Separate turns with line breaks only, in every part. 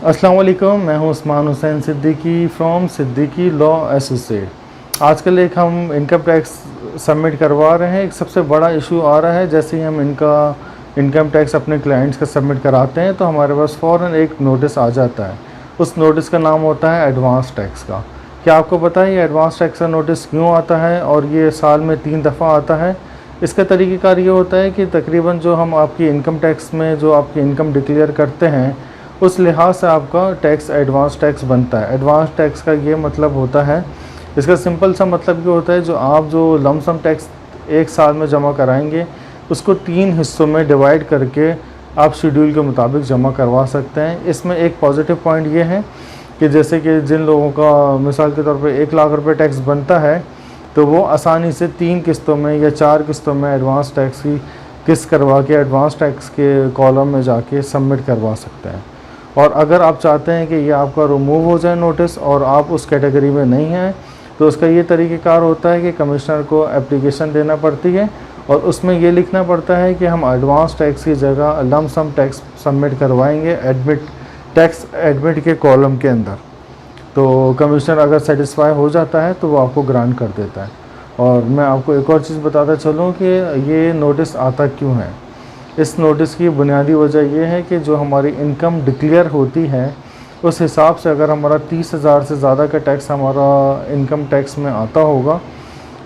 अस्सलाम वालेकुम, मैं हूं Usman Hussain Siddiqui from Siddiqui law associate. आजकल एक हम इनकम टैक्स सबमिट करवा रहे हैं। एक सबसे बड़ा इशू आ रहा है, जैसे ही हम इनकम टैक्स अपने क्लाइंट्स का सबमिट कराते हैं तो हमारे पास फ़ौरन एक नोटिस आ जाता है। उस नोटिस का नाम होता है एडवांस टैक्स का। क्या आपको पता है ये एडवांस टैक्स का नोटिस क्यों आता है और ये साल में 3 दफ़ा आता है? इसका तरीक़ेकार ये होता है कि तकरीबन जो हम आपकी इनकम टैक्स में जो आपकी इनकम डिक्लेयर करते हैं उस लिहाज से आपका टैक्स एडवांस टैक्स बनता है। एडवांस टैक्स का ये मतलब होता है, इसका सिंपल सा मतलब ये होता है जो लमसम टैक्स एक साल में जमा कराएंगे उसको 3 हिस्सों में डिवाइड करके आप शेड्यूल के मुताबिक जमा करवा सकते हैं। इसमें एक पॉजिटिव पॉइंट ये है कि जैसे कि जिन लोगों का मिसाल के तौर पे 1 लाख रुपए टैक्स बनता है तो वो आसानी से 3 किस्तों में या 4 किस्तों में एडवांस टैक्स की किस्त करवा के एडवांस टैक्स के कॉलम में जाके सबमिट करवा सकते हैं। और अगर आप चाहते हैं कि ये आपका रिमूव हो जाए नोटिस और आप उस कैटेगरी में नहीं हैं तो उसका ये तरीक़ेकार होता है कि कमिश्नर को एप्लीकेशन देना पड़ती है और उसमें ये लिखना पड़ता है कि हम एडवांस टैक्स की जगह लमसम टैक्स सबमिट करवाएंगे टैक्स एडमिट के कॉलम के अंदर। तो कमिश्नर अगर सेटिस्फाई हो जाता है तो वो आपको ग्रांट कर देता है। और मैं आपको एक और चीज़ बताता चलूँ कि ये नोटिस आता क्यों है। इस नोटिस की बुनियादी वजह यह है कि जो हमारी इनकम डिक्लेयर होती है उस हिसाब से अगर हमारा 30,000 से ज़्यादा का टैक्स हमारा इनकम टैक्स में आता होगा,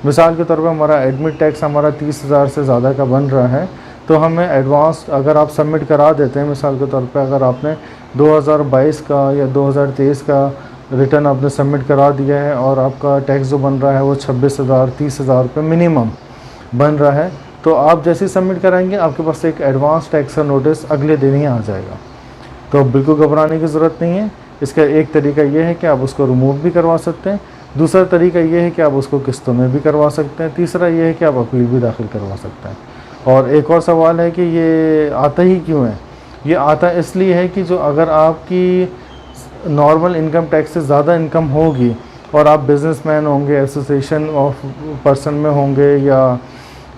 मिसाल के तौर पे हमारा एडमिट टैक्स हमारा 30,000 से ज़्यादा का बन रहा है तो हमें एडवांस अगर आप सबमिट करा देते हैं, मिसाल के तौर पे अगर आपने 2022 का या 2023 का रिटर्न आपने सबमिट करा दिया है और आपका टैक्स जो बन रहा है वो 26,000 30,000 रुपये मिनिमम बन रहा है, तो आप जैसे ही सबमिट कराएंगे आपके पास एक एडवांस टैक्स का नोटिस अगले दिन ही आ जाएगा। तो बिल्कुल घबराने की ज़रूरत नहीं है। इसका एक तरीका ये है कि आप उसको रिमूव भी करवा सकते हैं, दूसरा तरीका ये है कि आप उसको किस्तों में भी करवा सकते हैं, तीसरा ये है कि आप अपील भी दाखिल करवा सकते हैं। और एक और सवाल है कि ये आता ही क्यों है। ये आता इसलिए है कि जो अगर आपकी नॉर्मल इनकम टैक्स से ज़्यादा इनकम होगी और आप बिज़नेसमैन होंगे, एसोसिएशन ऑफ पर्सन में होंगे या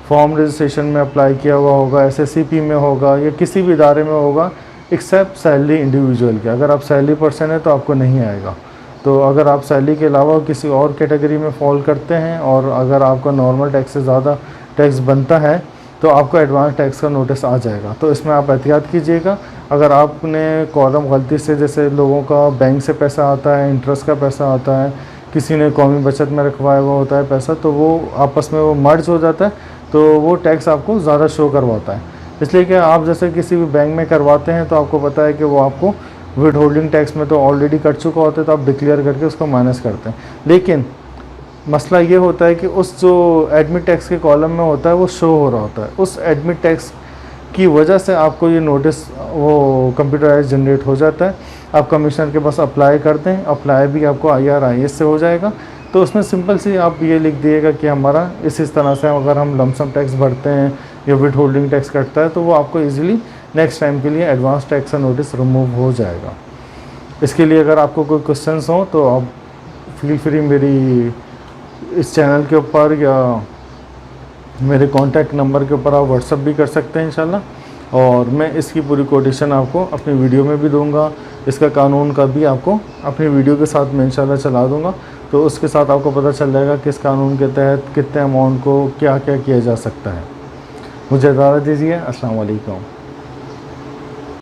फॉर्म रजिस्ट्रेशन में अप्लाई किया हुआ होगा, एसएससीपी में होगा या किसी भी इदारे में होगा एक्सेप्ट सैलरी इंडिविजुअल के। अगर आप सैलरी पर्सन है तो आपको नहीं आएगा। तो अगर आप सैलरी के अलावा किसी और कैटेगरी में फॉल करते हैं और अगर आपका नॉर्मल टैक्स से ज़्यादा टैक्स बनता है तो आपको एडवांस टैक्स का नोटिस आ जाएगा। तो इसमें आप एहतियात कीजिएगा। अगर आपने कॉलम गलती से, जैसे लोगों का बैंक से पैसा आता है, इंटरेस्ट का पैसा आता है, किसी ने कौमी बचत में रखवाया हुआ होता है पैसा, तो वो आपस में वो मर्ज हो जाता है तो वो टैक्स आपको ज़्यादा शो करवाता है। इसलिए कि आप जैसे किसी भी बैंक में करवाते हैं तो आपको पता है कि वो आपको विद होल्डिंग टैक्स में तो ऑलरेडी कट चुका होता है, तो आप डिक्लेयर करके उसको माइनस करते हैं। लेकिन मसला ये होता है कि उस जो एडमिट टैक्स के कॉलम में होता है वो शो हो रहा होता है, उस एडमिट टैक्स की वजह से आपको ये नोटिस वो कंप्यूटराइज जनरेट हो जाता है। आप कमिश्नर के पास अप्लाई करते हैं, अप्लाई भी आपको IRIS से हो जाएगा। तो उसमें सिंपल सी आप ये लिख दिएगा कि हमारा इस तरह से अगर हम लमसम टैक्स भरते हैं या विद होल्डिंग टैक्स कटता है तो वो आपको इजीली नेक्स्ट टाइम के लिए एडवांस टैक्स का नोटिस रिमूव हो जाएगा। इसके लिए अगर आपको कोई क्वेश्चंस हो तो आप फील फ्री मेरी इस चैनल के ऊपर या मेरे कॉन्टैक्ट नंबर के ऊपर आप व्हाट्सअप भी कर सकते हैं इंशाल्लाह। और मैं इसकी पूरी कोटेशन आपको अपनी वीडियो में भी दूंगा, इसका कानून का भी आपको अपनी वीडियो के साथ मैं इंशाल्लाह चला दूंगा। तो उसके साथ आपको पता चल जाएगा किस कानून के तहत कितने अमाउंट को क्या क्या किया जा सकता है। मुझे इजाज़त दीजिए। अस्सलाम वालेकुम।